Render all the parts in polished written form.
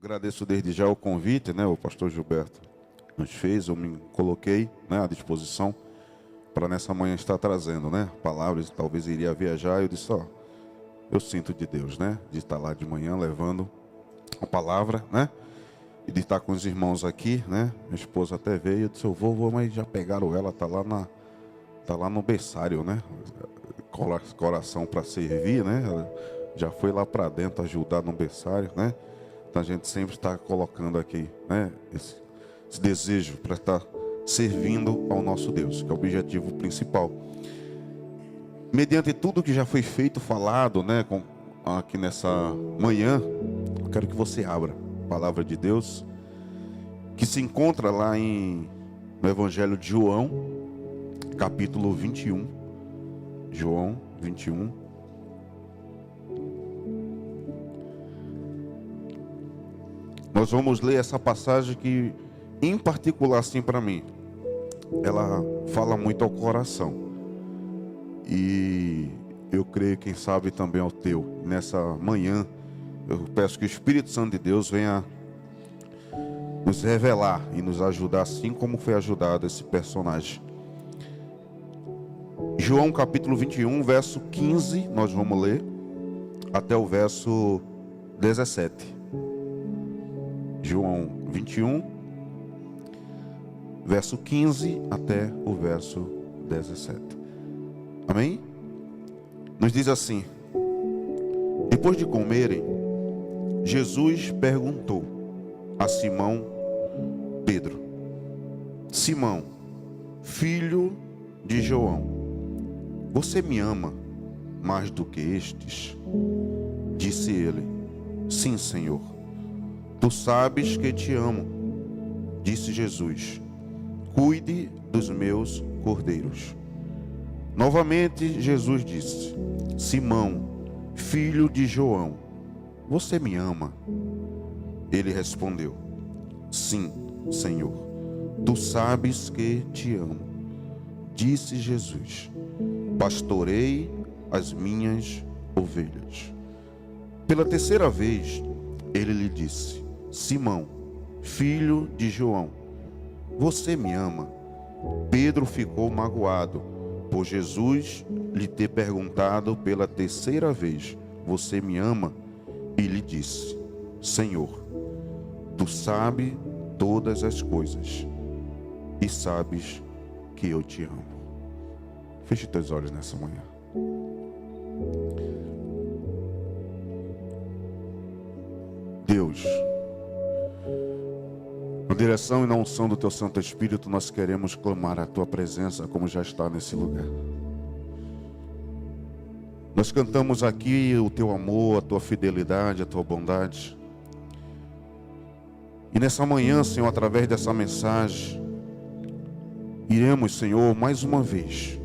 Agradeço desde já o convite, né? O pastor Gilberto nos fez, eu me coloquei, né, à disposição para nessa manhã estar trazendo, né, palavras. Talvez iria viajar, eu disse, eu sinto de Deus, né, de estar lá de manhã levando a palavra, né, e de estar com os irmãos aqui, né. Minha esposa até veio, eu disse, eu vou, mas já pegaram ela, tá lá no berçário, né, coração para servir, né. Ela já foi lá para dentro ajudar no berçário, né. Então a gente sempre está colocando aqui, né, esse desejo para estar servindo ao nosso Deus, que é o objetivo principal. Mediante tudo que já foi feito, falado, né, aqui nessa manhã, eu quero que você abra a palavra de Deus, que se encontra lá no Evangelho de João, capítulo 21. João 21. Nós vamos ler essa passagem que, em particular, assim, para mim, ela fala muito ao coração. E eu creio, quem sabe, também ao teu. Nessa manhã, eu peço que o Espírito Santo de Deus venha nos revelar e nos ajudar, assim como foi ajudado esse personagem. João capítulo 21, verso 15, nós vamos ler até o verso 17. João 21, verso 15 até o verso 17. Amém? Nos diz assim: depois de comerem, Jesus perguntou a Simão Pedro: Simão, filho de João, você me ama mais do que estes? Disse ele: sim, Senhor, tu sabes que te amo. Disse Jesus: cuide dos meus cordeiros. Novamente Jesus disse: Simão, filho de João, você me ama? Ele respondeu: sim, Senhor, tu sabes que te amo. Disse Jesus: pastorei as minhas ovelhas. Pela terceira vez ele lhe disse: Simão, filho de João, você me ama? Pedro ficou magoado por Jesus lhe ter perguntado pela terceira vez: você me ama? E lhe disse: Senhor, tu sabes todas as coisas e sabes que eu te amo. Feche teus olhos nessa manhã. Deus, na direção e na unção do teu Santo Espírito, nós queremos clamar a tua presença como já está nesse lugar. Nós cantamos aqui o teu amor, a tua fidelidade, a tua bondade. E nessa manhã, Senhor, através dessa mensagem, iremos, Senhor, mais uma vez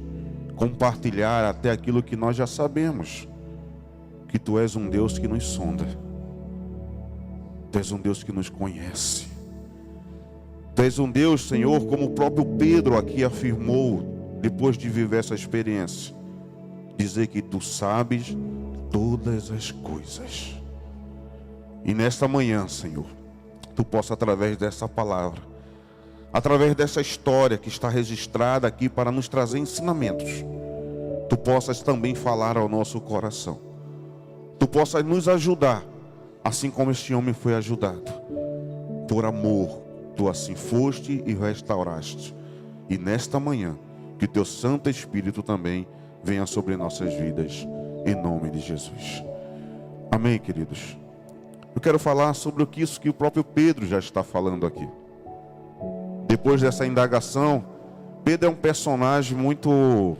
compartilhar até aquilo que nós já sabemos, que tu és um Deus que nos sonda. Tu és um Deus que nos conhece. Tu és um Deus, Senhor, como o próprio Pedro aqui afirmou, depois de viver essa experiência, dizer que tu sabes todas as coisas. E nesta manhã, Senhor, tu possa, através dessa palavra, através dessa história que está registrada aqui para nos trazer ensinamentos, tu possas também falar ao nosso coração. Tu possas nos ajudar, assim como este homem foi ajudado. Por amor, tu assim foste e restauraste. E nesta manhã, que teu Santo Espírito também venha sobre nossas vidas, em nome de Jesus. Amém, queridos? Eu quero falar sobre isso que o próprio Pedro já está falando aqui. Depois dessa indagação, Pedro é um personagem muito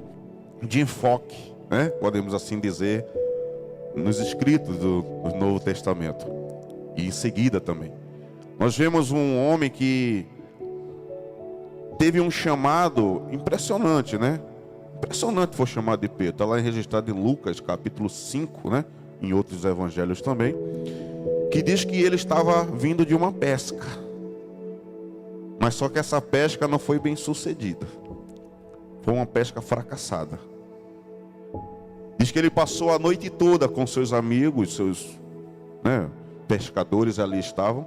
de enfoque, né? Podemos assim dizer, nos escritos do Novo Testamento. E em seguida também. Nós vemos um homem que teve um chamado impressionante, né? Impressionante foi chamado de Pedro. Está lá registrado em Lucas, capítulo 5, né? Em outros evangelhos também. Que diz que ele estava vindo de uma pesca. Mas só que essa pesca não foi bem sucedida. Foi uma pesca fracassada. Diz que ele passou a noite toda com seus amigos, pescadores ali estavam.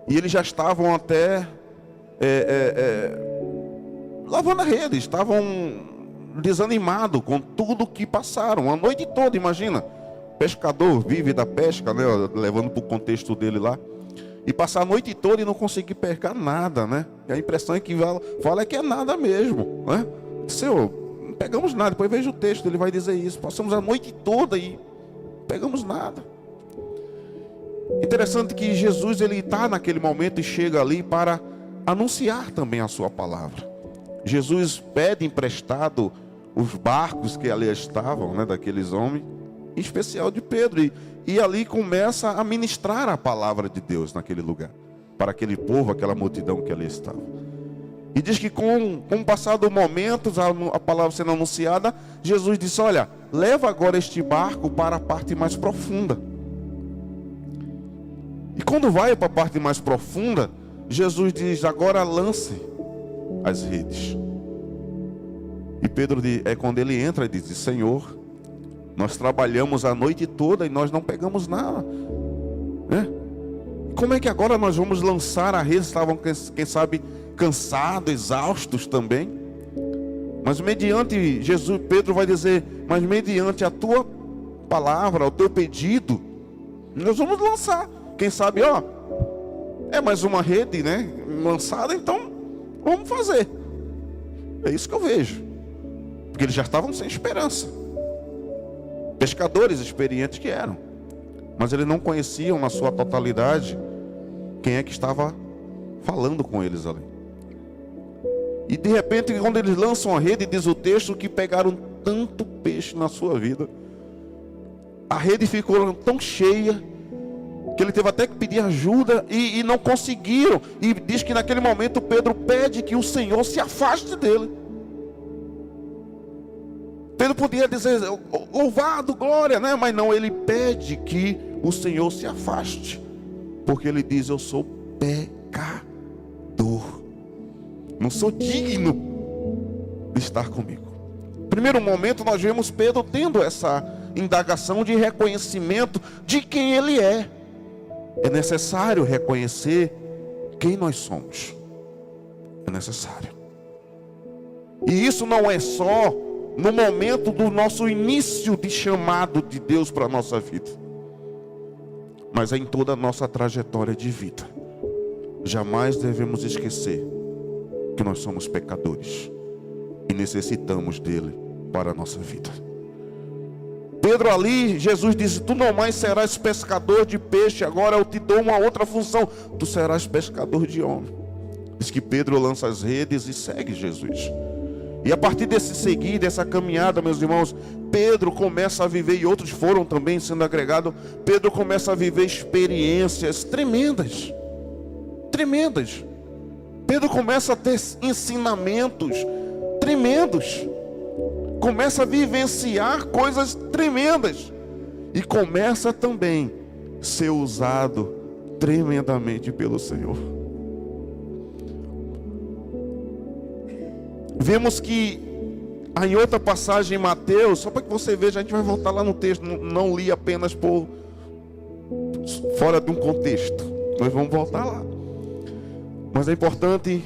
E eles já estavam até lavando a rede, estavam desanimados com tudo que passaram, a noite toda, imagina. Pescador vive da pesca, né? Levando para o contexto dele lá. E passar a noite toda e não conseguir pescar nada, né? E a impressão é que fala é que é nada mesmo, né? Senhor, não pegamos nada. Depois veja o texto, ele vai dizer isso. Passamos a noite toda e pegamos nada. Interessante que Jesus, ele está naquele momento e chega ali para anunciar também a sua palavra. Jesus pede emprestado os barcos que ali estavam, né, daqueles homens, em especial de Pedro, e ali começa a ministrar a palavra de Deus naquele lugar, para aquele povo, aquela multidão que ali estava. E diz que com o passar do momento, a palavra sendo anunciada, Jesus disse: olha, leva agora este barco para a parte mais profunda. E quando vai para a parte mais profunda, Jesus diz: agora lance as redes. E Pedro, quando ele entra, e diz: Senhor, nós trabalhamos a noite toda e nós não pegamos nada, né? Como é que agora nós vamos lançar a rede? Estavam, quem sabe, cansados, exaustos também. Mas mediante Jesus, Pedro vai dizer: mas mediante a tua palavra, o teu pedido, nós vamos lançar. Quem sabe, é mais uma rede, né, lançada, então vamos fazer. É isso que eu vejo. Porque eles já estavam sem esperança. Pescadores experientes que eram. Mas eles não conheciam na sua totalidade quem é que estava falando com eles ali. E de repente, quando eles lançam a rede, diz o texto que pegaram tanto peixe na sua vida. A rede ficou tão cheia que ele teve até que pedir ajuda e não conseguiram. E diz que naquele momento Pedro pede que o Senhor se afaste dele. Pedro podia dizer: louvado, glória, né? Mas não, ele pede que o Senhor se afaste, porque ele diz: eu sou pecador, não sou digno de estar comigo. Primeiro momento nós vemos Pedro tendo essa indagação de reconhecimento de quem ele é. É necessário reconhecer quem nós somos. É necessário. E isso não é só no momento do nosso início de chamado de Deus para a nossa vida, mas é em toda a nossa trajetória de vida. Jamais devemos esquecer que nós somos pecadores e necessitamos dele para a nossa vida. Pedro ali, Jesus disse: tu não mais serás pescador de peixe, agora eu te dou uma outra função, tu serás pescador de homem. Diz que Pedro lança as redes e segue Jesus. E a partir desse seguir, dessa caminhada, meus irmãos, Pedro começa a viver, e outros foram também sendo agregados, Pedro começa a viver experiências tremendas. Tremendas. Pedro começa a ter ensinamentos tremendos. Começa a vivenciar coisas tremendas. E começa também a ser usado tremendamente pelo Senhor. Vemos que em outra passagem em Mateus, só para que você veja, a gente vai voltar lá no texto, não li apenas por fora de um contexto, nós vamos voltar lá. Mas é importante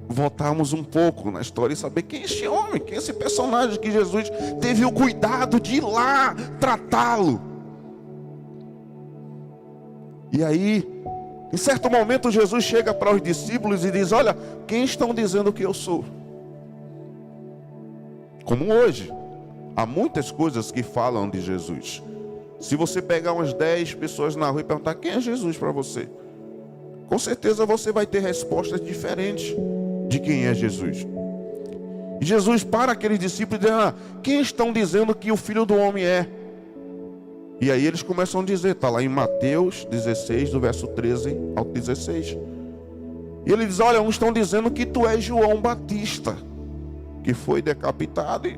voltarmos um pouco na história e saber quem é este homem, quem é esse personagem que Jesus teve o cuidado de ir lá tratá-lo. E aí, em certo momento, Jesus chega para os discípulos e diz: olha, quem estão dizendo que eu sou? Como hoje, há muitas coisas que falam de Jesus. Se você pegar umas 10 pessoas na rua e perguntar: quem é Jesus para você? Com certeza você vai ter respostas diferentes de quem é Jesus. E Jesus, para aqueles discípulos, diz: quem estão dizendo que o Filho do Homem é? E aí eles começam a dizer, está lá em Mateus 16, do verso 13 ao 16. E ele diz: olha, uns estão dizendo que tu és João Batista, que foi decapitado,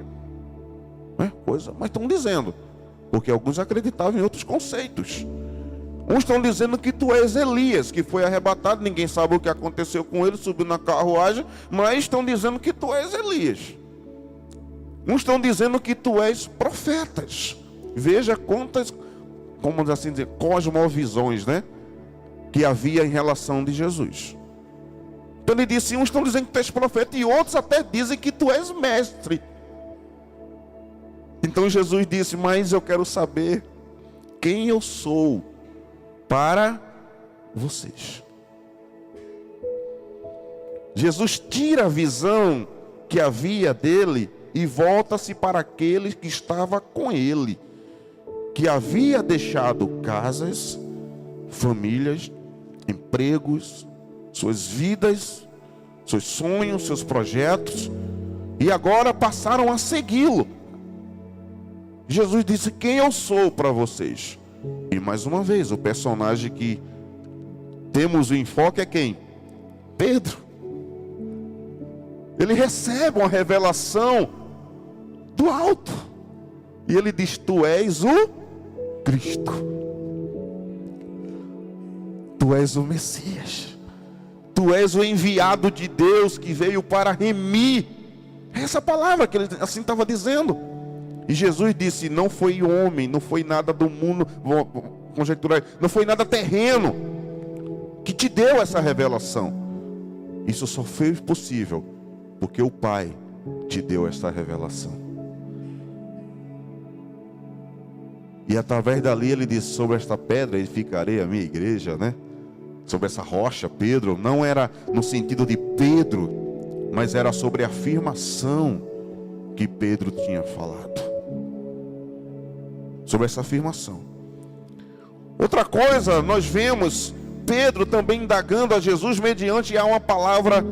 coisa, mas estão dizendo, porque alguns acreditavam em outros conceitos. Uns estão dizendo que tu és Elias, que foi arrebatado, ninguém sabe o que aconteceu com ele, subiu na carruagem, mas estão dizendo que tu és Elias. Uns estão dizendo que tu és profetas. Veja como assim dizer, cosmovisões, né? Que havia em relação de Jesus. Então ele disse, uns estão dizendo que tu és profeta e outros até dizem que tu és mestre. Então Jesus disse, mas eu quero saber quem eu sou para vocês. Jesus tira a visão que havia dele e volta-se para aquele que estava com ele, que havia deixado casas, famílias, empregos, suas vidas, seus sonhos, seus projetos, e agora passaram a segui-lo. Jesus disse, quem eu sou para vocês? E mais uma vez, o personagem que temos o enfoque é quem? Pedro. Ele recebe uma revelação do alto. E ele diz, tu és o Cristo. Tu és o Messias. Tu és o enviado de Deus que veio para remir. Essa palavra que ele assim estava dizendo. E Jesus disse, não foi homem, não foi nada do mundo, conjecturar, não foi nada terreno que te deu essa revelação. Isso só foi possível porque o Pai te deu essa revelação. E através dali ele disse, sobre esta pedra edificarei a minha igreja, né? Sobre essa rocha, Pedro, não era no sentido de Pedro, mas era sobre a afirmação que Pedro tinha falado. Sobre essa afirmação. Outra coisa, nós vemos Pedro também indagando a Jesus mediante a uma palavra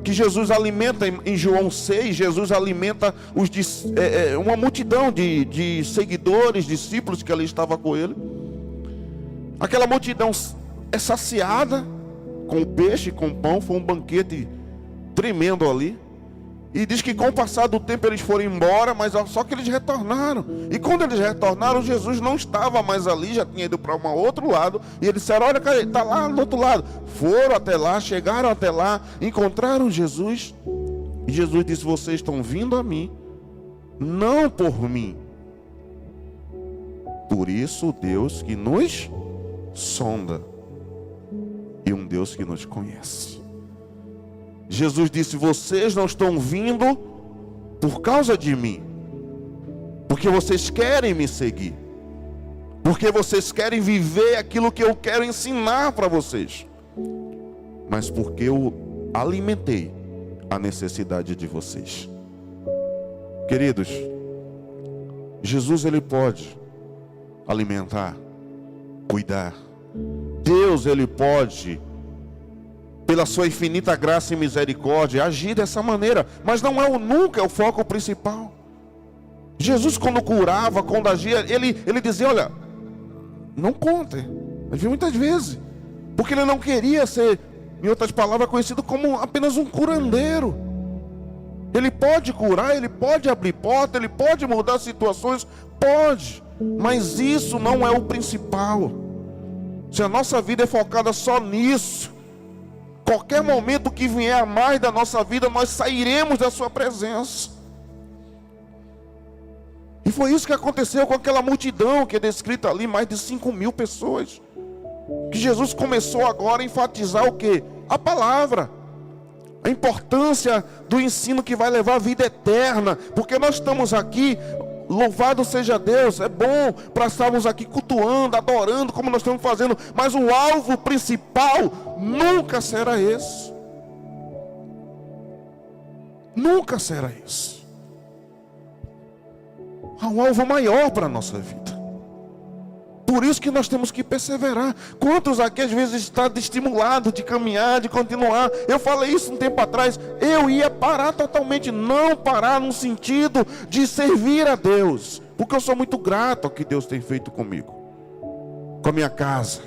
que Jesus alimenta em João 6. Jesus alimenta uma multidão de seguidores, discípulos que ali estava com ele. Aquela multidão é saciada com o peixe, com o pão. Foi um banquete tremendo ali. E diz que com o passar do tempo eles foram embora, mas só que eles retornaram. E quando eles retornaram, Jesus não estava mais ali, já tinha ido para um outro lado. E eles disseram, olha, cara, ele está lá no outro lado. Foram até lá, chegaram até lá, encontraram Jesus. E Jesus disse, vocês estão vindo a mim, não por mim. Por isso o Deus que nos sonda e um Deus que nos conhece. Jesus disse, vocês não estão vindo por causa de mim, porque vocês querem me seguir, porque vocês querem viver aquilo que eu quero ensinar para vocês, mas porque eu alimentei a necessidade de vocês. Queridos, Jesus ele pode alimentar, cuidar. Deus ele pode, pela sua infinita graça e misericórdia, agir dessa maneira, mas não é nunca é o foco principal. Jesus quando curava, quando agia, ele dizia, olha, não contem. Mas muitas vezes, porque ele não queria ser, em outras palavras, conhecido como apenas um curandeiro. Ele pode curar, ele pode abrir porta, ele pode mudar situações, pode, mas isso não é o principal. Se a nossa vida é focada só nisso, qualquer momento que vier a mais da nossa vida, nós sairemos da sua presença. E foi isso que aconteceu com aquela multidão que é descrita ali, mais de 5.000 pessoas. Que Jesus começou agora a enfatizar o quê? A palavra. A importância do ensino que vai levar a vida eterna. Porque nós estamos aqui, louvado seja Deus, é bom para estarmos aqui cultuando, adorando, como nós estamos fazendo, mas o alvo principal nunca será esse. Nunca será esse. Há um alvo maior para a nossa vida. Por isso que nós temos que perseverar. Quantos aqui às vezes estão estimulados de caminhar, de continuar? Eu falei isso um tempo atrás. Eu ia parar totalmente. Não parar no sentido de servir a Deus, porque eu sou muito grato ao que Deus tem feito comigo, com a minha casa,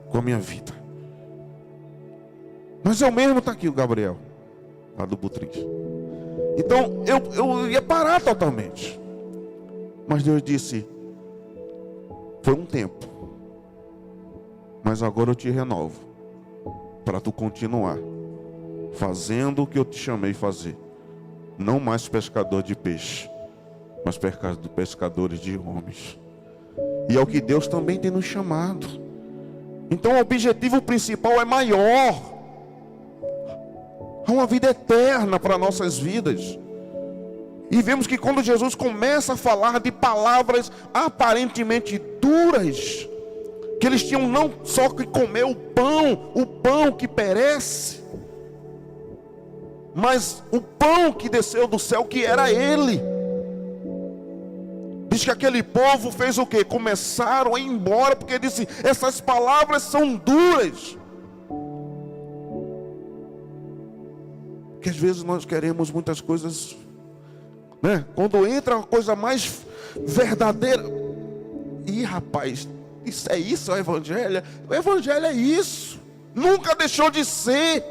com a minha vida. Mas eu mesmo, está aqui o Gabriel, lá do Butrins. Então eu ia parar totalmente. Mas Deus disse, foi um tempo, mas agora eu te renovo, para tu continuar fazendo o que eu te chamei fazer. Não mais pescador de peixe, mas pescadores de homens. E é o que Deus também tem nos chamado. Então o objetivo principal é maior. Há uma vida eterna para nossas vidas. E vemos que quando Jesus começa a falar de palavras aparentemente duras, que eles tinham não só que comer o pão que perece, mas o pão que desceu do céu, que era Ele. Diz que aquele povo fez o quê? Começaram a ir embora, porque disse, essas palavras são duras. Porque às vezes nós queremos muitas coisas, né? Quando entra uma coisa mais verdadeira, rapaz, isso é o Evangelho? O Evangelho é isso, nunca deixou de ser.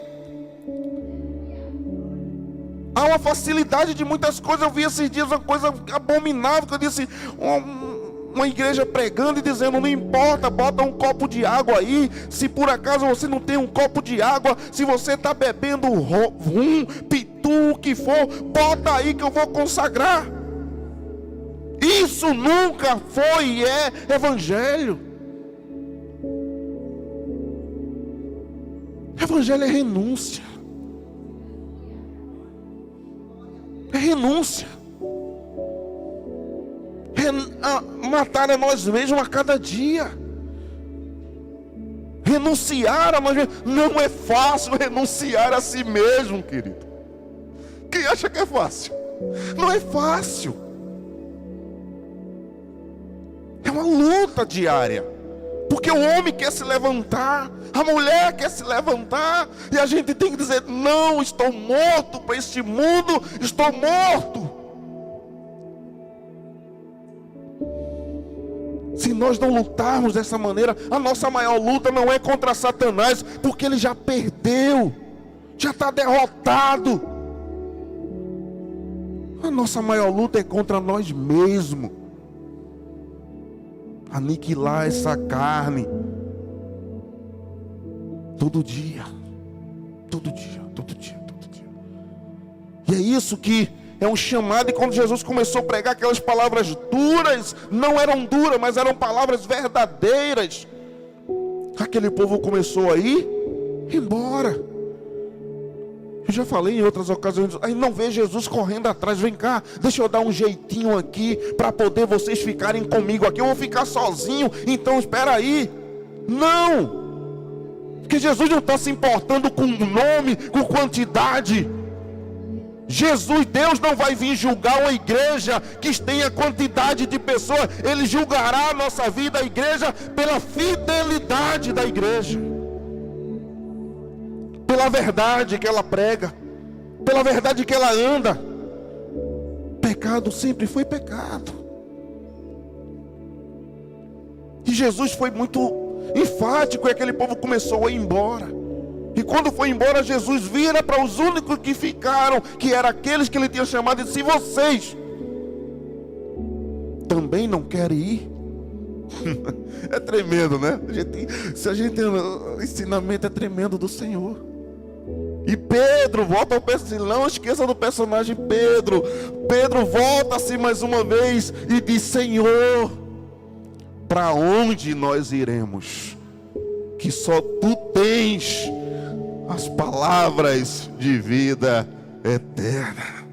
Há uma facilidade de muitas coisas. Eu vi esses dias uma coisa abominável, que eu disse, uma igreja pregando e dizendo, não importa, bota um copo de água aí, se por acaso você não tem um copo de água, se você está bebendo rum, pitu, o que for, bota aí que eu vou consagrar. Isso nunca foi e é Evangelho. Evangelho é renúncia. É renúncia. Matar a nós mesmos a cada dia. Renunciar a nós mesmos. Não é fácil renunciar a si mesmo, querido. Quem acha que é fácil? Não é fácil. É uma luta diária. Porque o homem quer se levantar, a mulher quer se levantar, e a gente tem que dizer, não, estou morto para este mundo, estou morto. Se nós não lutarmos dessa maneira, a nossa maior luta não é contra Satanás, porque ele já perdeu, já está derrotado. A nossa maior luta é contra nós mesmos. Aniquilar essa carne. Todo dia. Todo dia, todo dia, todo dia. E é isso que é um chamado. E quando Jesus começou a pregar aquelas palavras duras, não eram duras, mas eram palavras verdadeiras, aquele povo começou a ir embora. Eu já falei em outras ocasiões, aí não vê Jesus correndo atrás, vem cá, deixa eu dar um jeitinho aqui, para poder vocês ficarem comigo aqui, eu vou ficar sozinho, então espera aí. Não, porque Jesus não está se importando com nome, com quantidade. Jesus, Deus não vai vir julgar uma igreja que tenha quantidade de pessoas, Ele julgará a nossa vida, a igreja, pela fidelidade da igreja, pela verdade que ela prega, pela verdade que ela anda. Pecado sempre foi pecado. E Jesus foi muito enfático, e aquele povo começou a ir embora. E quando foi embora, Jesus vira para os únicos que ficaram, que eram aqueles que ele tinha chamado, e disse, vocês também não querem ir? É tremendo, né? O ensinamento é tremendo do Senhor. E Pedro volta ao personagem, não esqueça do personagem Pedro. Pedro volta-se mais uma vez e diz, Senhor, para onde nós iremos? Que só Tu tens as palavras de vida eterna.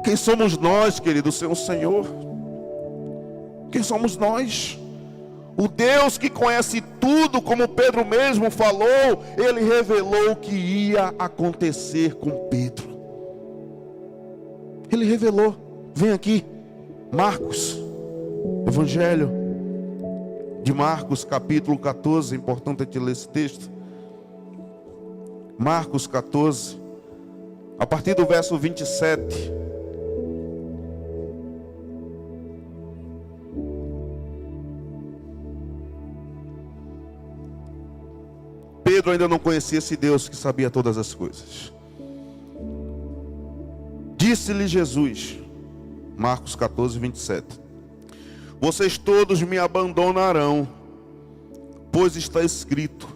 Quem somos nós, querido? O Senhor. Quem somos nós? O Deus que conhece tudo, como Pedro mesmo falou, Ele revelou o que ia acontecer com Pedro. Ele revelou. Vem aqui, Marcos, Evangelho de Marcos, capítulo 14, é importante a gente ler esse texto. Marcos 14, a partir do verso 27. Pedro ainda não conhecia esse Deus que sabia todas as coisas. Disse-lhe Jesus, Marcos 14, 27. Vocês todos me abandonarão, pois está escrito,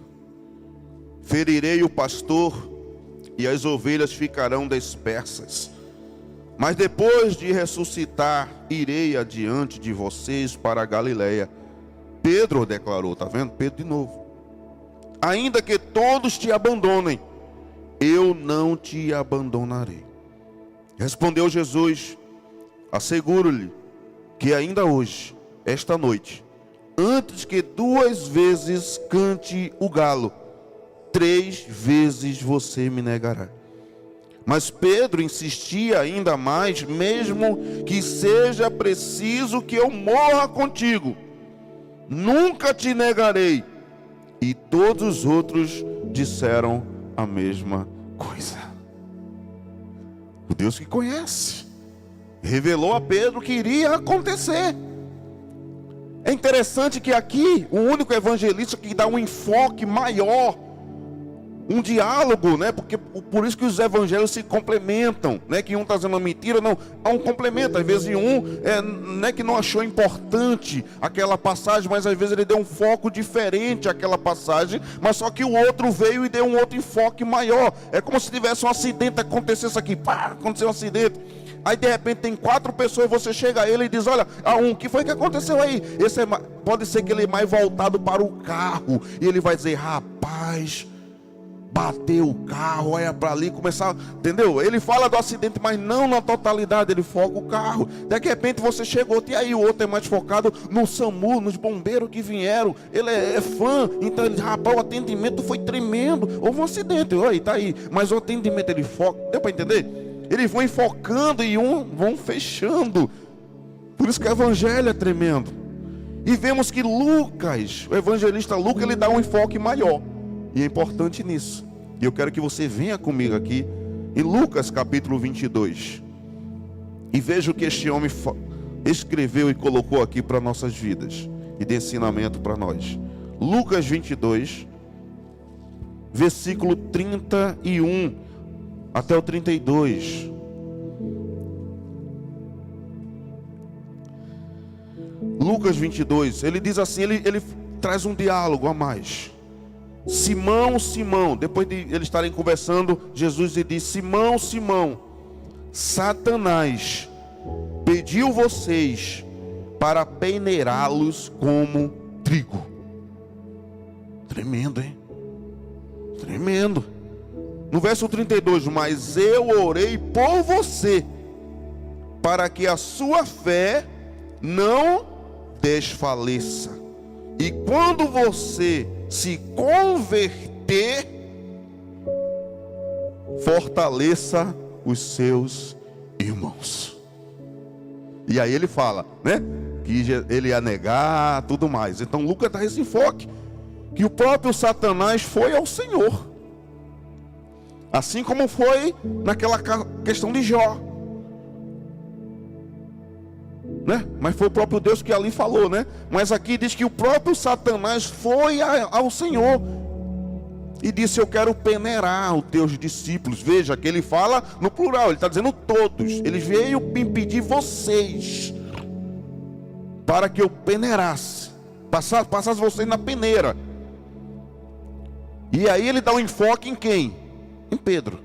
ferirei o pastor e as ovelhas ficarão dispersas. Mas depois de ressuscitar, irei adiante de vocês para a Galileia. Pedro declarou, está vendo? Pedro de novo. Ainda que todos te abandonem, eu não te abandonarei. Respondeu Jesus: asseguro-lhe que ainda hoje, esta noite, antes que 2 vezes cante o galo, 3 vezes você me negará. Mas Pedro insistia ainda mais: mesmo que seja preciso que eu morra contigo, nunca te negarei. E todos os outros disseram a mesma coisa. O Deus que conhece revelou a Pedro que iria acontecer. É interessante que aqui o único evangelista que dá um enfoque maior, um diálogo, né? Porque por isso que os evangelhos se complementam, né? Que um está dizendo uma mentira, não, há um complemento. Às vezes não é que não achou importante aquela passagem, mas às vezes ele deu um foco diferente àquela passagem, mas só que o outro veio e deu um outro enfoque maior. É como se tivesse um acidente, acontecesse aqui, pá, aconteceu um acidente. Aí de repente tem 4 pessoas e você chega a ele e diz: olha, o que foi que aconteceu aí? Pode ser que ele é mais voltado para o carro, e ele vai dizer: rapaz, bateu o carro, olha para ali, começar, entendeu? Ele fala do acidente, mas não na totalidade, ele foca o carro. De repente você chegou, e aí o outro é mais focado no SAMU, nos bombeiros que vieram. Ele é fã, então ele diz: rapaz, o atendimento foi tremendo, houve um acidente, olha, tá aí. Mas o atendimento ele foca, deu para entender? Eles vão enfocando e vão fechando. Por isso que o evangelho é tremendo. E vemos que Lucas, o evangelista Lucas, ele dá um enfoque maior. E é importante nisso. E eu quero que você venha comigo aqui em Lucas capítulo 22. E veja o que este homem escreveu e colocou aqui para nossas vidas. E de ensinamento para nós. Lucas 22, versículo 31 até o 32. Lucas 22, ele diz assim, ele traz um diálogo a mais. Simão, Simão, depois de eles estarem conversando, Jesus lhe diz: Simão, Simão, Satanás pediu vocês para peneirá-los como trigo. Tremendo, hein? Tremendo. No verso 32, mas eu orei por você, para que a sua fé não desfaleça. E quando você se converter, fortaleça os seus irmãos. E aí ele fala, né? Que ele ia negar, tudo mais. Então Lucas dá esse enfoque, que o próprio Satanás foi ao Senhor. Assim como foi naquela questão de Jó, né? Mas foi o próprio Deus que ali falou, né? Mas aqui diz que o próprio Satanás foi ao Senhor e disse: eu quero peneirar os teus discípulos. Veja que ele fala no plural, ele está dizendo todos. Ele veio me pedir vocês, para que eu peneirasse, passasse vocês na peneira. E aí ele dá um enfoque em quem? Em Pedro.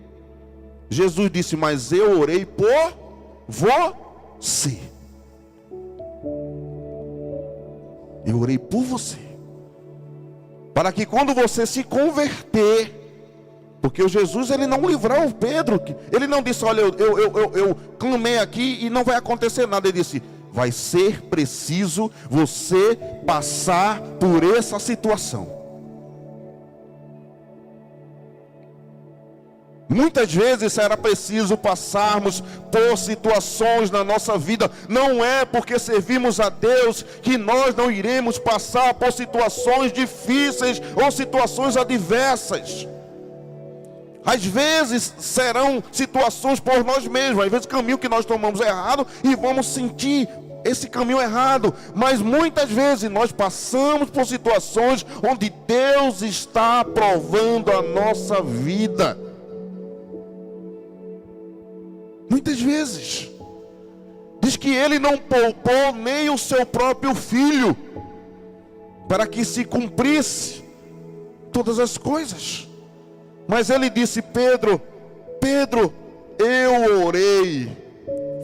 Jesus disse: mas eu orei por você. Eu orei por você, para que quando você se converter, porque o Jesus, ele não livrou o Pedro, ele não disse: olha, eu clamei aqui e não vai acontecer nada. Ele disse: vai ser preciso você passar por essa situação. Muitas vezes será preciso passarmos por situações na nossa vida. Não é porque servimos a Deus que nós não iremos passar por situações difíceis ou situações adversas. Às vezes serão situações por nós mesmos. Às vezes caminho que nós tomamos é errado e vamos sentir esse caminho errado. Mas muitas vezes nós passamos por situações onde Deus está provando a nossa vida. Muitas vezes diz que ele não poupou nem o seu próprio filho, para que se cumprisse todas as coisas. Mas ele disse: Pedro, eu orei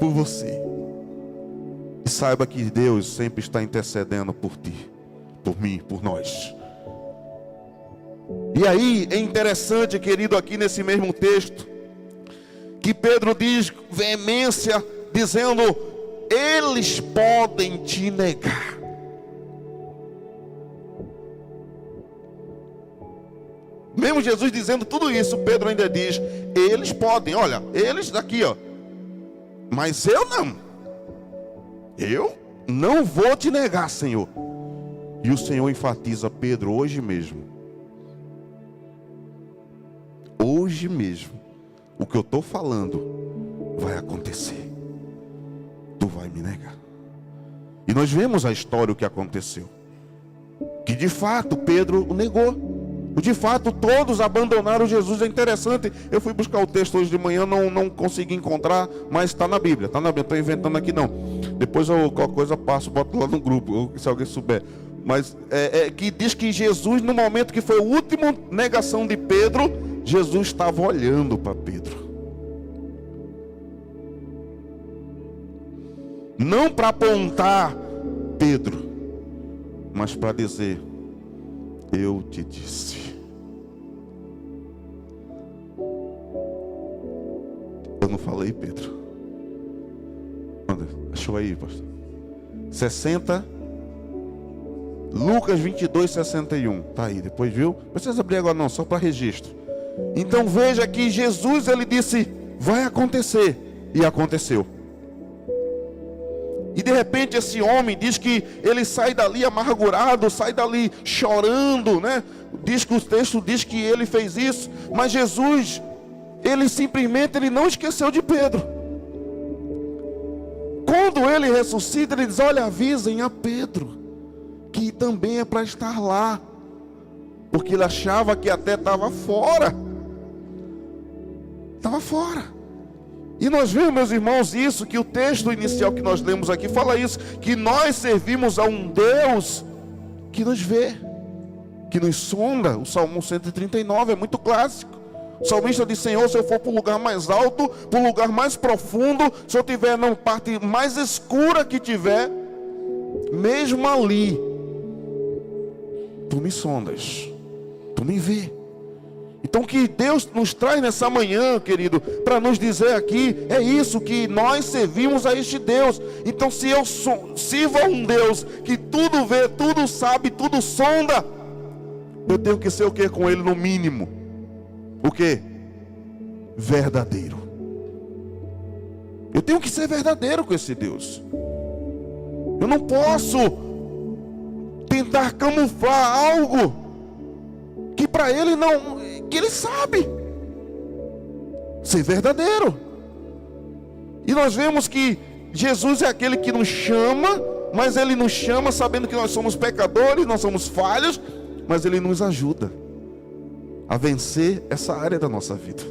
por você. E saiba que Deus sempre está intercedendo por ti, por mim, por nós. E aí é interessante, querido, aqui nesse mesmo texto, que Pedro diz veemência, dizendo: eles podem te negar. Mesmo Jesus dizendo tudo isso, Pedro ainda diz: eles podem, olha, eles daqui, ó, mas eu não vou te negar, Senhor. E o Senhor enfatiza: Pedro, hoje mesmo, o que eu estou falando vai acontecer. Tu vai me negar. E nós vemos a história, o que aconteceu, que de fato Pedro o negou. De fato todos abandonaram Jesus. É interessante, eu fui buscar o texto hoje de manhã, não consegui encontrar, mas está na Bíblia, está na Bíblia, não estou inventando aqui não. Depois eu, qualquer coisa, passo, boto lá no grupo, se alguém souber. Mas que diz que Jesus, no momento que foi a última negação de Pedro, Jesus estava olhando para Pedro. Não para apontar Pedro, mas para dizer: eu te disse. Eu não falei, Pedro? Achou aí, pastor? 60, Lucas 22, 61. Tá aí, depois viu? Não precisa abrir agora não, só para registro. Então veja que Jesus, ele disse: vai acontecer. E aconteceu. E de repente esse homem diz que ele sai dali amargurado, sai dali chorando, né? Diz que o texto diz que ele fez isso, mas Jesus, ele simplesmente não esqueceu de Pedro. Quando ele ressuscita, ele diz: olha, avisem a Pedro que também é para estar lá, porque ele achava que até estava fora. Estava fora. E nós vemos, meus irmãos, isso, que o texto inicial que nós lemos aqui fala isso, que nós servimos a um Deus que nos vê, que nos sonda. O Salmo 139 é muito clássico. O salmista diz: Senhor, se eu for para o lugar mais alto, para o lugar mais profundo, se eu tiver na parte mais escura que tiver, mesmo ali, tu me sondas, tu me vê. Então que Deus nos traz nessa manhã, querido, para nos dizer aqui, é isso, que nós servimos a este Deus. Então se eu sirvo a um Deus que tudo vê, tudo sabe, tudo sonda, eu tenho que ser o que com Ele? No mínimo, o que? Verdadeiro. Eu tenho que ser verdadeiro com esse Deus. Eu não posso tentar camuflar algo que para Ele não, que Ele sabe. Ser verdadeiro. E nós vemos que Jesus é aquele que nos chama, mas Ele nos chama sabendo que nós somos pecadores, nós somos falhos, mas Ele nos ajuda a vencer essa área da nossa vida.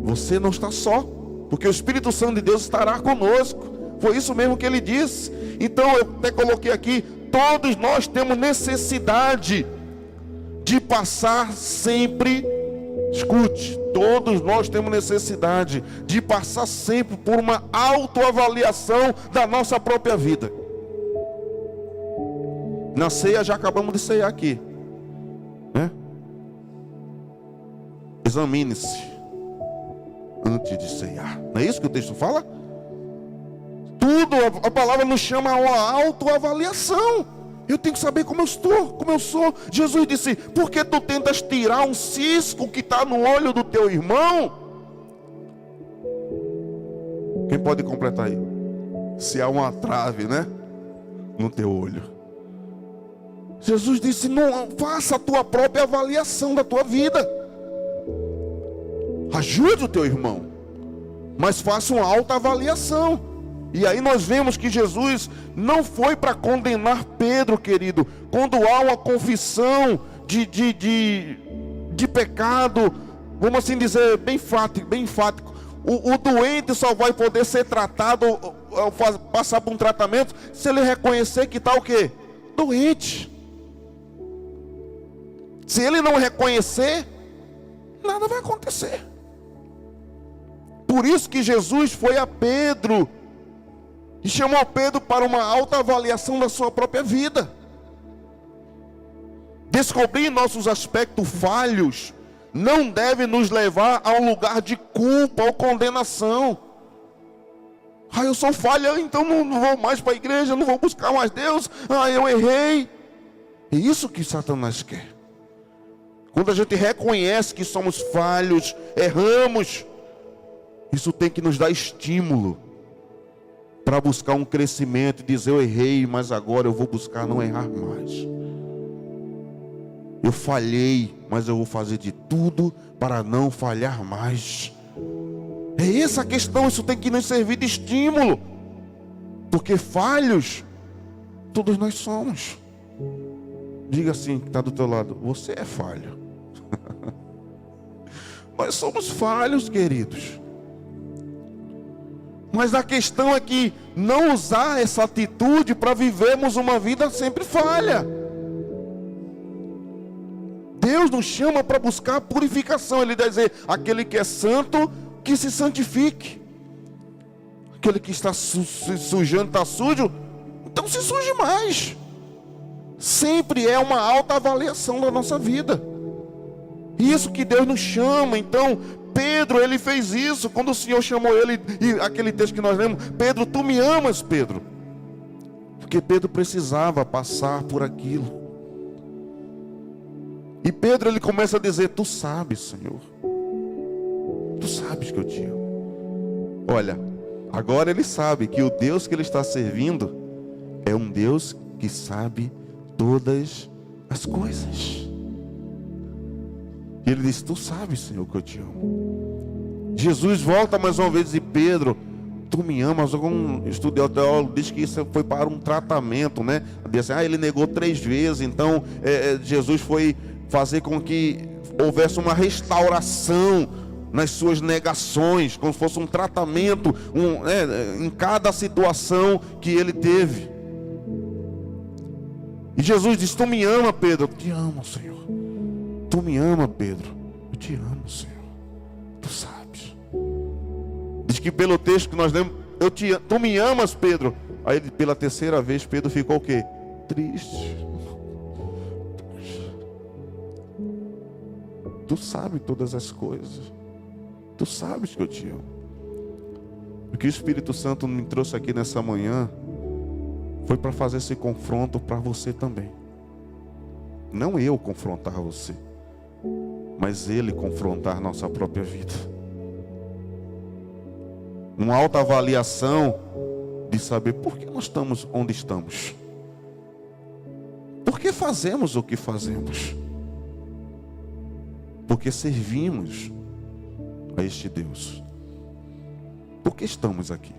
Você não está só, porque o Espírito Santo de Deus estará conosco. Foi isso mesmo que Ele disse. Então eu até coloquei aqui: todos nós temos necessidade de passar sempre, escute, todos nós temos necessidade de passar sempre por uma autoavaliação da nossa própria vida. Na ceia, já acabamos de ceiar aqui, né? Examine-se antes de ceiar. Não é isso que o texto fala? Tudo, a palavra nos chama a uma autoavaliação. Eu tenho que saber como eu estou, como eu sou. Jesus disse: por que tu tentas tirar um cisco que está no olho do teu irmão? Quem pode completar aí? Se há uma trave, né, no teu olho. Jesus disse: não faça a tua própria avaliação da tua vida. Ajude o teu irmão, mas faça uma autoavaliação. E aí nós vemos que Jesus não foi para condenar Pedro, querido. Quando há uma confissão de pecado, vamos assim dizer, bem enfático, o doente só vai poder ser tratado, passar por um tratamento, se ele reconhecer que está o quê? Doente. Se ele não reconhecer, nada vai acontecer. Por isso que Jesus foi a Pedro e chamou Pedro para uma autoavaliação da sua própria vida. Descobrir nossos aspectos falhos não deve nos levar a um lugar de culpa ou condenação. Eu sou falha, então não vou mais para a igreja, não vou buscar mais Deus. Eu errei. É isso que Satanás quer. Quando a gente reconhece que somos falhos, erramos, isso tem que nos dar estímulo para buscar um crescimento e dizer: eu errei, mas agora eu vou buscar não errar mais. Eu falhei, mas eu vou fazer de tudo para não falhar mais. É essa a questão, isso tem que nos servir de estímulo. Porque falhos, todos nós somos. Diga assim, que está do teu lado: você é falho. Nós somos falhos, queridos. Mas a questão é que não usar essa atitude para vivermos uma vida sempre falha. Deus nos chama para buscar purificação. Ele deve dizer: aquele que é santo, que se santifique. Aquele que está se sujando, está sujo, então se suje mais. Sempre é uma autoavaliação da nossa vida. Isso que Deus nos chama. Então Pedro, ele fez isso quando o Senhor chamou ele. E aquele texto que nós lemos: Pedro, tu me amas, Pedro? Porque Pedro precisava passar por aquilo. E Pedro, ele começa a dizer: tu sabes, Senhor, tu sabes que eu te amo. Olha, agora ele sabe que o Deus que ele está servindo é um Deus que sabe todas as coisas. E ele diz: tu sabes, Senhor, que eu te amo. Jesus volta mais uma vez e diz: Pedro, tu me amas. Algum estudioso diz que isso foi para um tratamento, né? Diz assim: ele negou 3 vezes. Então Jesus foi fazer com que houvesse uma restauração nas suas negações, como se fosse um tratamento em cada situação que ele teve. E Jesus diz: tu me ama, Pedro? Eu te amo, Senhor. Tu me ama, Pedro? Eu te amo, Senhor. Tu sabes. Diz que pelo texto que nós lemos: tu me amas, Pedro? Aí pela 3ª vez Pedro ficou o quê? Triste. Tu sabes todas as coisas. Tu sabes que eu te amo. O que o Espírito Santo me trouxe aqui nessa manhã foi para fazer esse confronto para você também. Não eu confrontar você, mas Ele confrontar nossa própria vida. Uma autoavaliação de saber por que nós estamos onde estamos. Por que fazemos o que fazemos? Porque servimos a este Deus. Por que estamos aqui?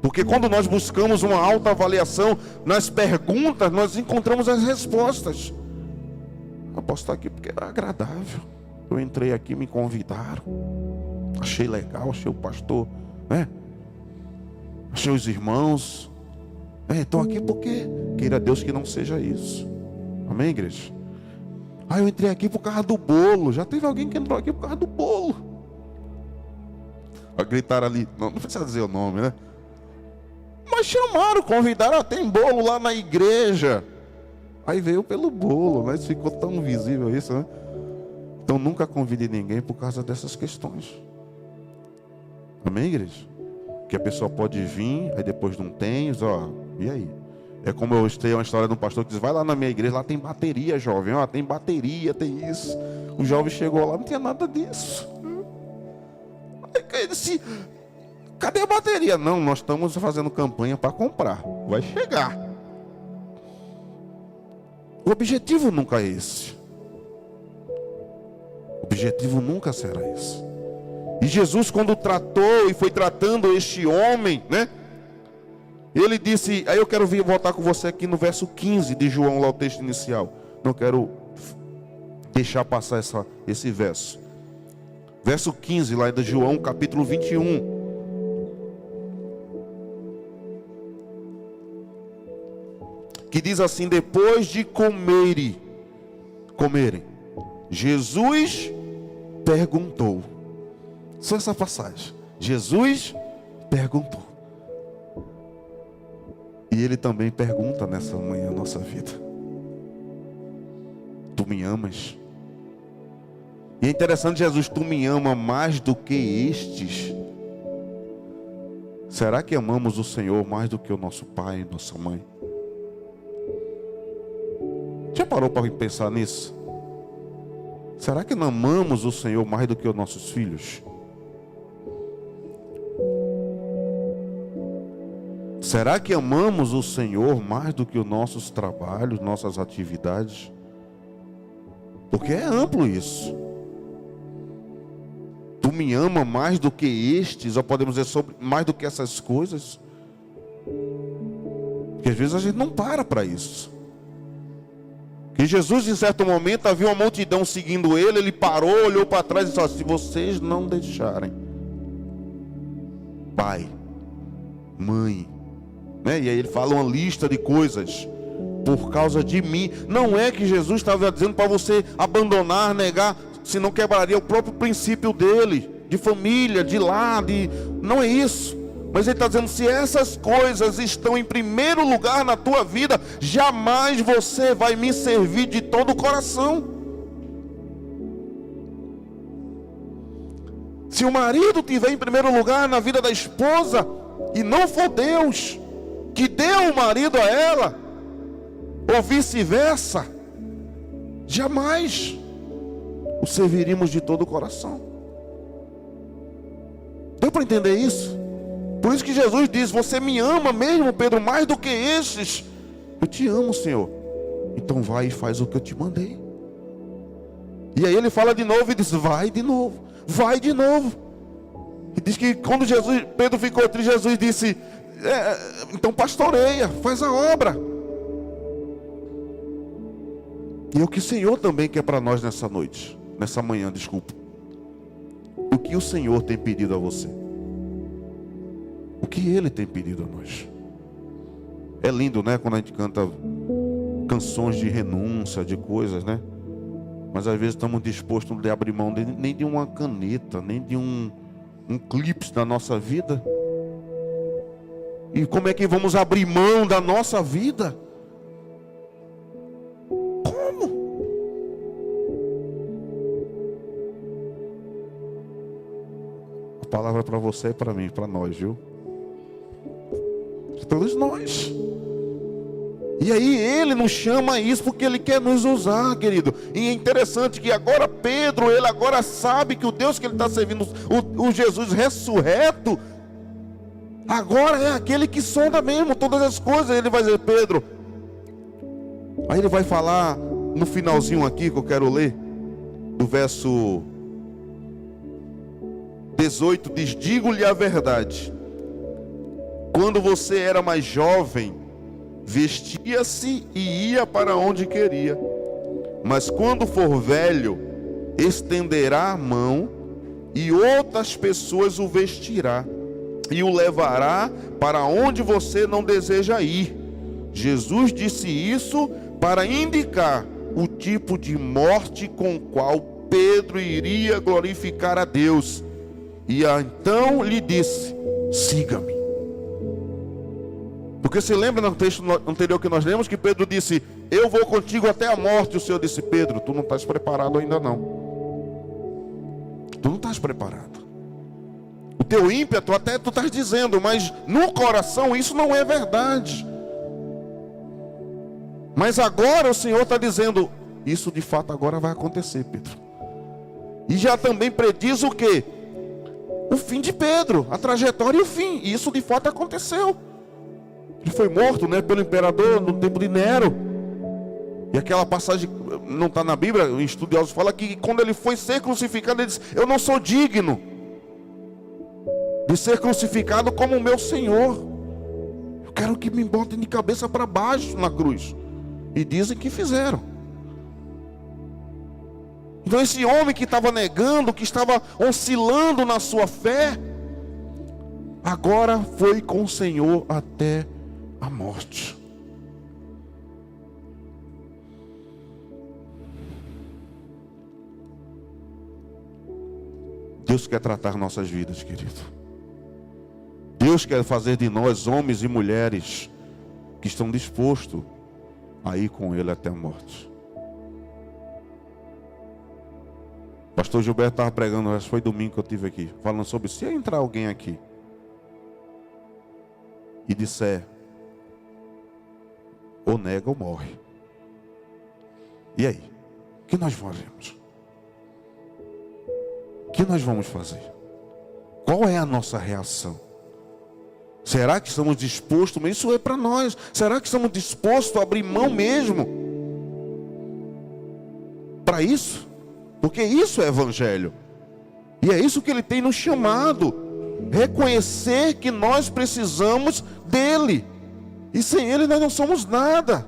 Porque quando nós buscamos uma autoavaliação nas perguntas, nós encontramos as respostas. Eu posso estar aqui porque era agradável. Eu entrei aqui, me convidaram. Achei legal, achei o pastor, né? Achei os irmãos. Estou aqui porque queira Deus que não seja isso. Amém, igreja? Eu entrei aqui por causa do bolo. Já teve alguém que entrou aqui por causa do bolo. Gritaram ali, não precisa dizer o nome, né? Mas chamaram, convidaram: tem bolo lá na igreja. Aí veio pelo bolo, mas ficou tão visível isso, né? Então nunca convide ninguém por causa dessas questões. Amém, igreja? Que a pessoa pode vir, aí depois não tem, e aí? É como eu escutei uma história de um pastor que diz: vai lá na minha igreja, lá tem bateria, jovem. Tem bateria, tem isso. O jovem chegou lá, não tinha nada disso. Aí ele disse: cadê a bateria? Não, nós estamos fazendo campanha para comprar. Vai chegar. O objetivo nunca é esse. O objetivo nunca será esse. E Jesus, quando tratou e foi tratando este homem, né? Ele disse, aí eu quero voltar com você aqui no verso 15 de João, lá o texto inicial. Não quero deixar passar esse verso. Verso 15 lá de João, capítulo 21. Que diz assim: depois de comerem, Jesus perguntou: Só essa passagem. Jesus perguntou. E Ele também pergunta nessa manhã a nossa vida. Tu me amas? E é interessante, Jesus, tu me ama mais do que estes? Será que amamos o Senhor mais do que o nosso pai e nossa mãe? Já parou para pensar nisso? Será que não amamos o Senhor mais do que os nossos filhos? Será que amamos o Senhor mais do que os nossos trabalhos, nossas atividades? Porque é amplo isso. Tu me ama mais do que estes, ou podemos dizer mais do que essas coisas? Porque às vezes a gente não para isso. Que Jesus, em certo momento, havia uma multidão seguindo ele, ele parou, olhou para trás e disse: se vocês não deixarem pai, mãe, né? E aí ele fala uma lista de coisas, por causa de mim. Não é que Jesus estava dizendo para você abandonar, negar, senão quebraria o próprio princípio dele, de família, de lar, não é isso. Mas ele está dizendo, se essas coisas estão em primeiro lugar na tua vida, jamais você vai me servir de todo o coração. Se o marido estiver em primeiro lugar na vida da esposa, e não for Deus que deu o marido a ela, ou vice-versa, jamais o serviríamos de todo o coração. Deu para entender isso? Por isso que Jesus diz: você me ama mesmo, Pedro, mais do que esses? Eu te amo, Senhor. Então vai e faz o que eu te mandei. E aí ele fala de novo e diz: vai de novo, vai de novo. E diz que quando Pedro ficou triste, Jesus disse: então pastoreia, faz a obra. E é o que o Senhor também quer para nós nessa noite, nessa manhã, desculpa. O que o Senhor tem pedido a você? O que Ele tem pedido a nós? É lindo, né? Quando a gente canta canções de renúncia, de coisas, né? Mas às vezes estamos dispostos a abrir mão nem de uma caneta, nem de um clipe da nossa vida. E como é que vamos abrir mão da nossa vida? Como? A palavra é para você e para mim, para nós, viu? Todos nós. E aí ele nos chama a isso porque ele quer nos usar, querido. E é interessante que agora Pedro, ele agora sabe que o Deus que ele está servindo, o Jesus ressurreto, agora é aquele que sonda mesmo todas as coisas. Ele vai dizer: Pedro, aí ele vai falar no finalzinho aqui que eu quero ler, do verso 18, diz: digo-lhe a verdade, quando você era mais jovem, vestia-se e ia para onde queria. Mas quando for velho, estenderá a mão e outras pessoas o vestirá e o levará para onde você não deseja ir. Jesus disse isso para indicar o tipo de morte com o qual Pedro iria glorificar a Deus. E então lhe disse: siga-me. Porque se lembra no texto anterior que nós lemos que Pedro disse: eu vou contigo até a morte. O Senhor disse: Pedro, tu não estás preparado ainda não. Tu não estás preparado. O teu ímpeto até tu estás dizendo, mas no coração isso não é verdade. Mas agora o Senhor está dizendo: isso de fato agora vai acontecer, Pedro. E já também prediz o quê? O fim de Pedro, a trajetória e o fim. E isso de fato aconteceu. Ele foi morto, né, pelo imperador no tempo de Nero. E aquela passagem não está na Bíblia, os estudiosos falam que quando ele foi ser crucificado, ele disse: eu não sou digno de ser crucificado como o meu Senhor. Eu quero que me botem de cabeça para baixo na cruz. E dizem que fizeram. Então esse homem que estava negando, que estava oscilando na sua fé, agora foi com o Senhor até a morte. Deus quer tratar nossas vidas, querido. Deus quer fazer de nós homens e mulheres que estão dispostos a ir com Ele até a morte. Pastor Gilberto estava pregando, acho que foi domingo que eu estive aqui, falando sobre se entrar alguém aqui e disser, ou nega ou morre. E aí? O que nós fazemos? O que nós vamos fazer? Qual é a nossa reação? Será que estamos dispostos, mas isso é para nós, será que estamos dispostos a abrir mão mesmo para isso? Porque isso é evangelho. E é isso que ele tem nos chamado. Reconhecer que nós precisamos dele. E sem ele nós não somos nada.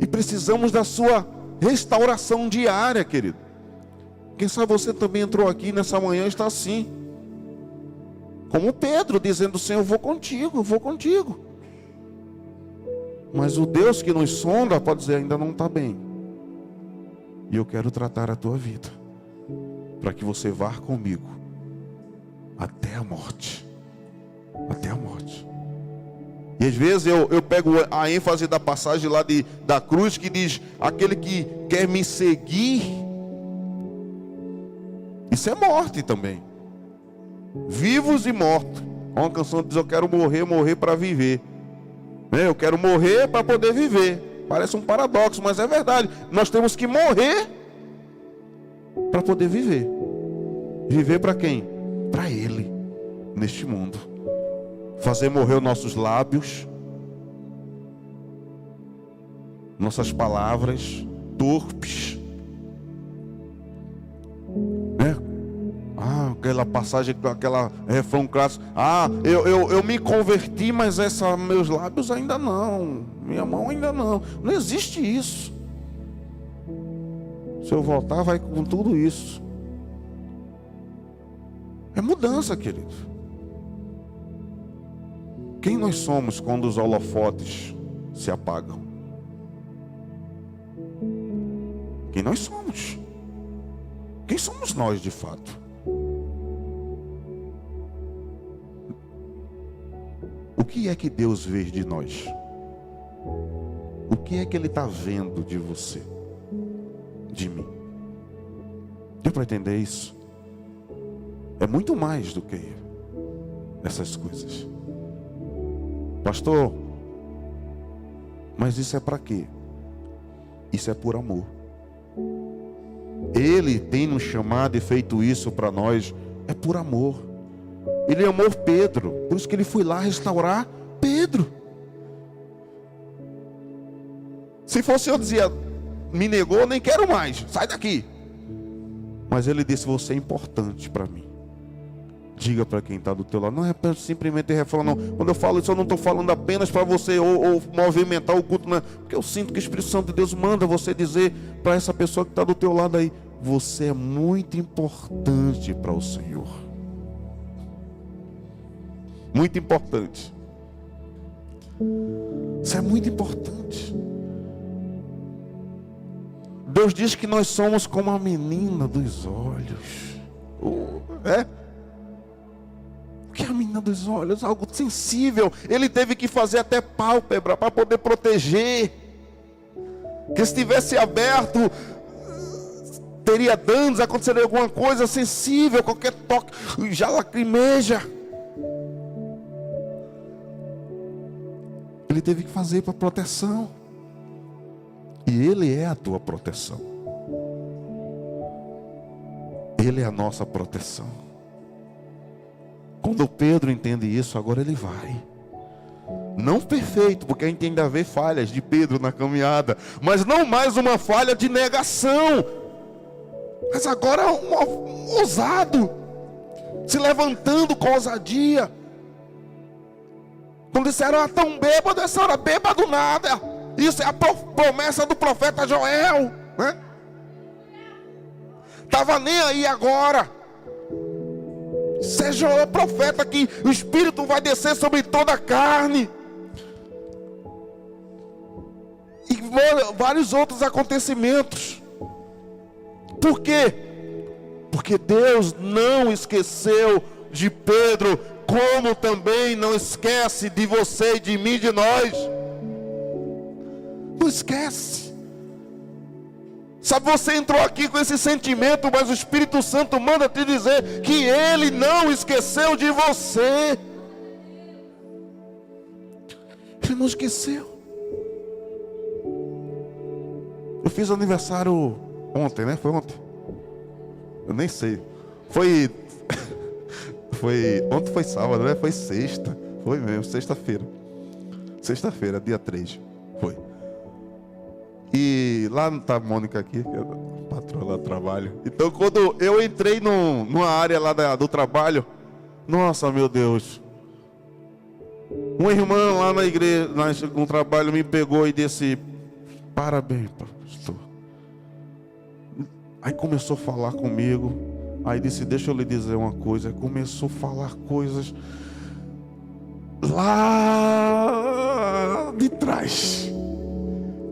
E precisamos da sua restauração diária, querido. Quem sabe você também entrou aqui nessa manhã e está assim. Como Pedro, dizendo, Senhor, eu vou contigo, eu vou contigo. Mas o Deus que nos sonda pode dizer, ainda não está bem. E eu quero tratar a tua vida, para que você vá comigo até a morte. Até a morte. E às vezes eu pego a ênfase da passagem lá da cruz, que diz, aquele que quer me seguir, isso é morte também. Vivos e mortos. Uma canção diz, eu quero morrer, morrer para viver. Eu quero morrer para poder viver. Parece um paradoxo, mas é verdade. Nós temos que morrer para poder viver. Viver para quem? Para Ele, neste mundo. Fazer morrer os nossos lábios, nossas palavras torpes. Aquela passagem, aquela refrão clássico. Eu me converti, mas meus lábios ainda não. Minha mão ainda não. Não existe isso. Se eu voltar, vai com tudo isso. É mudança, querido. Quem nós somos quando os holofotes se apagam? Quem nós somos? Quem somos nós de fato? O que é que Deus vê de nós? O que é que Ele está vendo de você? De mim? Deu para entender isso? É muito mais do que essas coisas. Pastor, mas isso é para quê? Isso é por amor. Ele tem nos chamado e feito isso para nós, é por amor. Ele amou Pedro, por isso que ele foi lá restaurar Pedro. Se fosse eu dizia, me negou, nem quero mais, sai daqui. Mas ele disse, você é importante para mim. Diga para quem está do teu lado, não é simplesmente refrão, não. Quando eu falo isso, eu não estou falando apenas para você ou movimentar o culto, não. Porque eu sinto que o Espírito Santo de Deus manda você dizer para essa pessoa que está do teu lado aí, você é muito importante para o Senhor. Muito importante. Isso é muito importante. Deus diz que nós somos como a menina dos olhos. O que é a menina dos olhos? Algo sensível. Ele teve que fazer até pálpebra para poder proteger. Que se tivesse aberto, teria danos, aconteceria alguma coisa sensível, qualquer toque, já lacrimeja. Ele teve que fazer para proteção. E Ele é a tua proteção. Ele é a nossa proteção. Quando Pedro entende isso, agora ele vai. Não perfeito, porque a gente ainda vê falhas de Pedro na caminhada, mas não mais uma falha de negação, mas agora um ousado, se levantando com ousadia. Quando disseram, tão bêbado, essa hora bêbado nada. Isso é a promessa do profeta Joel, né? Estava nem aí agora. Seja o profeta que o Espírito vai descer sobre toda a carne. E vários outros acontecimentos. Por quê? Porque Deus não esqueceu de Pedro, como também não esquece de você e de mim, de nós. Não esquece. Sabe, você entrou aqui com esse sentimento, mas o Espírito Santo manda te dizer que Ele não esqueceu de você. Ele não esqueceu. Eu fiz aniversário ontem, né? Foi ontem? Eu nem sei. Ontem foi sábado, né? Foi sexta. Foi mesmo, sexta-feira. Sexta-feira, dia 3. Foi. E lá tá a Mônica aqui, que é a patroa lá do trabalho. Então, quando eu entrei numa área lá do trabalho, nossa, meu Deus. Uma irmã lá na igreja, no trabalho, me pegou e disse: parabéns, pastor. Aí começou a falar comigo. Aí disse: deixa eu lhe dizer uma coisa. Começou a falar coisas lá de trás.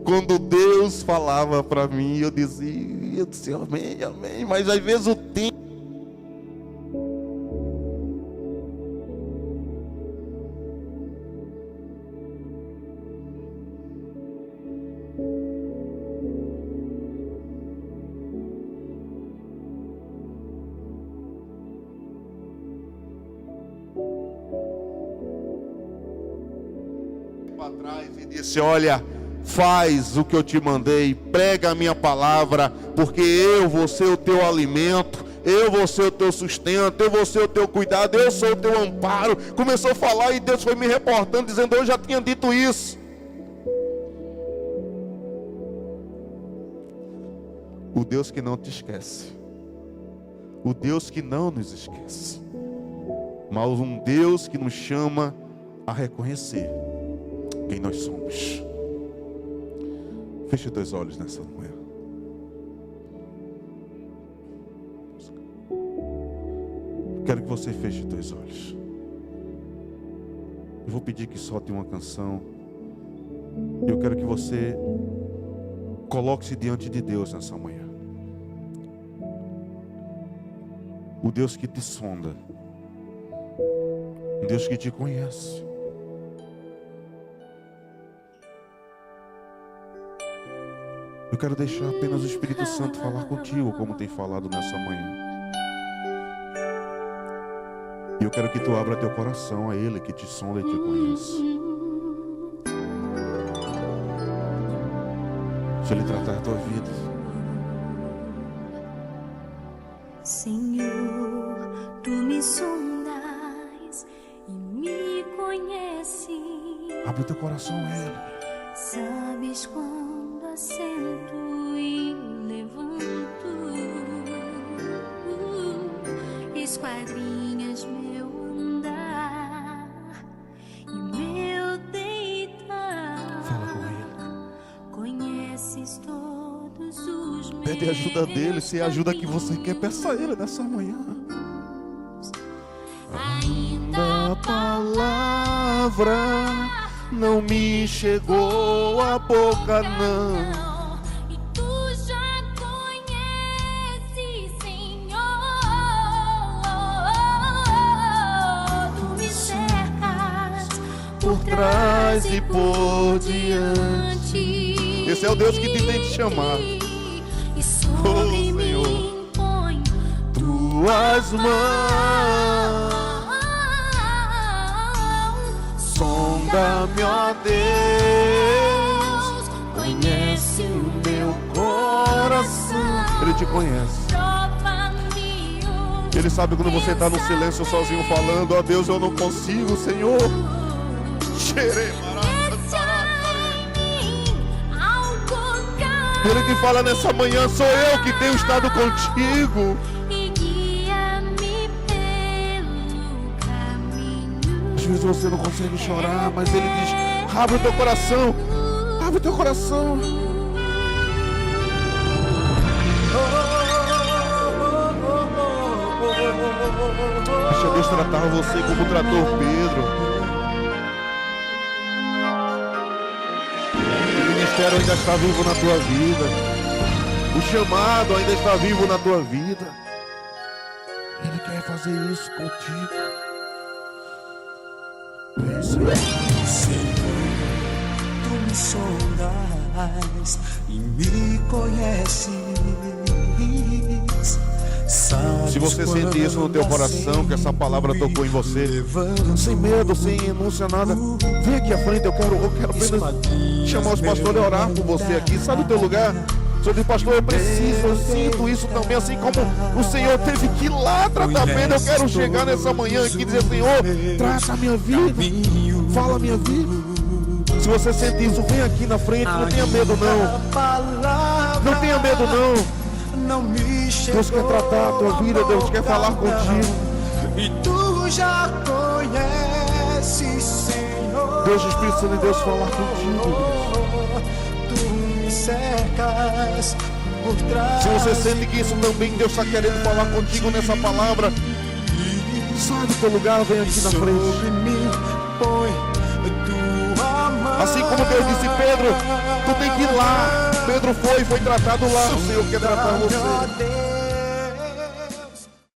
Quando Deus falava para mim, eu disse amém, amém. Mas às vezes o tempo. Atrás e disse: olha, faz o que eu te mandei, prega a minha palavra, porque eu vou ser o teu alimento, eu vou ser o teu sustento, eu vou ser o teu cuidado, eu sou o teu amparo. Começou a falar e Deus foi me reportando, dizendo: eu já tinha dito isso. O Deus que não te esquece, o Deus que não nos esquece, mas um Deus que nos chama a reconhecer quem nós somos. Feche os teus olhos nessa manhã. Quero que você feche os teus olhos. Eu vou pedir que solte uma canção. Eu quero que você coloque-se diante de Deus nessa manhã. O Deus que te sonda. Um Deus que te conhece. Eu quero deixar apenas o Espírito Santo falar contigo, como tem falado nessa manhã. E eu quero que tu abra teu coração a Ele que te sonda e te conhece. Se Ele tratar a tua vida. Senhor, tu me sondas e me conheces. Abre teu coração a Ele. Sabes quando assento e levanto, esquadrinhas meu andar e meu deitar. Fala com Ele. Conheces todos os meus. Pede ajuda dele. Se é a ajuda que você quer, peça a Ele nessa manhã. Ainda A palavra não me chegou à boca, não. E tu já conheces, Senhor. Tu me cercas Por trás e por diante. Esse é o Deus que te tem te chamar. E sobre Oh, mim Senhor. põe Tuas mãos. Sonda-me, ó Deus. Conhece o meu coração. Ele te conhece. prova-me o Ele sabe quando você está no silêncio sozinho falando: ó Deus, eu não consigo, Senhor. Ele que fala nessa manhã: sou eu que tenho estado contigo. E guia-me pelo caminho. Às vezes você não consegue chorar, mas Ele diz: abre o teu coração. Abre o teu coração. Deixa Deus tratar você como tratou Pedro. O ministério ainda está vivo na tua vida. O chamado ainda está vivo na tua vida. Ele quer fazer isso contigo. Vem, Senhor. Tu me sondas e me conheces. Sabes Se você sente isso no teu coração, que essa palavra tocou em você, sem medo, sem renúncia, nada, vem aqui à frente, eu quero apenas chamar os pastores e orar por você aqui. Sabe o teu lugar? O Senhor diz, pastor, eu preciso, eu sinto isso também, assim como o Senhor teve que ir lá tratar bem. Eu quero chegar nessa manhã aqui e dizer, Senhor, trata a minha vida, fala a minha vida. Se você sente isso, vem aqui na frente, não tenha medo não. Não tenha medo não. Deus quer tratar a tua vida, Deus quer falar contigo. E tu já conheces, Senhor. Deus, Espírito Santo de Deus, falar contigo. Tu me cercas por trás. Se você sente que isso também Deus está querendo falar contigo nessa palavra, sai do teu lugar, vem aqui na frente. Assim como Deus disse, Pedro, tu tem que ir lá. Pedro foi tratado lá. O Senhor quer tratar você.